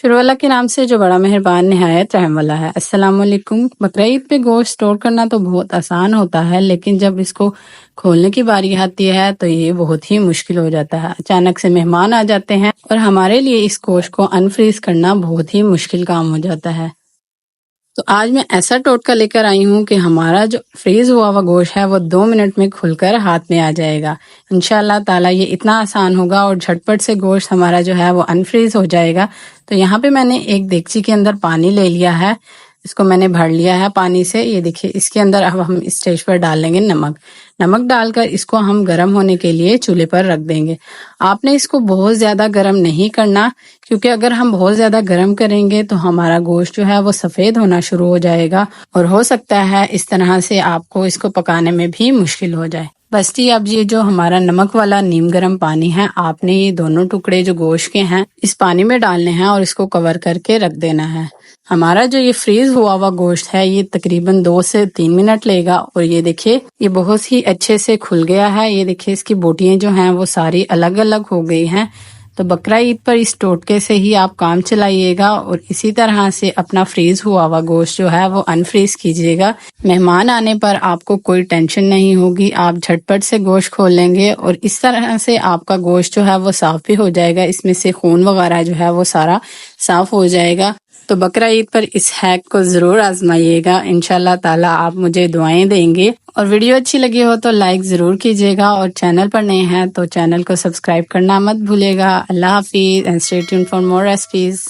शुरू अल्लाह के नाम से जो बड़ा मेहरबान निहायत रहम वाला है। अस्सलाम वालेकुम। बकरा ईद पे गोश्त स्टोर करना तो बहुत आसान होता है, लेकिन जब इसको खोलने की बारी आती है तो ये बहुत ही मुश्किल हो जाता है। अचानक से मेहमान आ जाते हैं और हमारे लिए इस गोश्त को अनफ्रीज करना बहुत ही मुश्किल काम हो जाता है। तो आज मैं ऐसा टोटका लेकर आई हूँ कि हमारा जो फ्रीज हुआ हुआ गोश्त है वो 2 मिनट में खुलकर हाथ में आ जाएगा। इंशाल्लाह ताला ये इतना आसान होगा और झटपट से गोश्त हमारा जो है वो अनफ्रीज हो जाएगा। तो यहाँ पे मैंने एक देगची के अंदर पानी ले लिया है, इसको मैंने भर लिया है पानी से। ये देखिए, इसके अंदर अब हम इस स्टेज पर डाल लेंगे नमक डालकर इसको हम गर्म होने के लिए चूल्हे पर रख देंगे। आपने इसको बहुत ज्यादा गर्म नहीं करना, क्योंकि अगर हम बहुत ज्यादा गर्म करेंगे तो हमारा गोश्त जो है वो सफेद होना शुरू हो जाएगा और हो सकता है इस तरह से आपको इसको पकाने में भी मुश्किल हो जाए। बस जी, अब ये जो हमारा नमक वाला नीम गर्म पानी है, आपने ये दोनों टुकड़े जो गोश्त के हैं इस पानी में डालने हैं और इसको कवर करके रख देना है। हमारा जो ये फ्रीज हुआ हुआ गोश्त है ये तकरीबन 2 से 3 मिनट लेगा और ये देखिए ये बहुत ही अच्छे से खुल गया है। ये देखिए इसकी बोटियां जो हैं वो सारी अलग अलग हो गई हैं। तो बकरा ईद पर इस टोटके से ही आप काम चलाइएगा और इसी तरह से अपना फ्रीज हुआ हुआ गोश्त जो है वो अनफ्रीज कीजिएगा। मेहमान आने पर आपको कोई टेंशन नहीं होगी, आप झटपट से गोश्त खोल लेंगे और इस तरह से आपका गोश्त जो है वो साफ भी हो जाएगा, इसमें से खून वगैरह जो है वो सारा साफ हो जाएगा। तो बकरा ईद पर इस हैक को जरूर आजमाइएगा, इंशाल्लाह ताला आप मुझे दुआएं देंगे। और वीडियो अच्छी लगी हो तो लाइक जरूर कीजिएगा और चैनल पर नए हैं तो चैनल को सब्सक्राइब करना मत भूलिएगा। अल्लाह हाफिज and stay tuned for more recipes.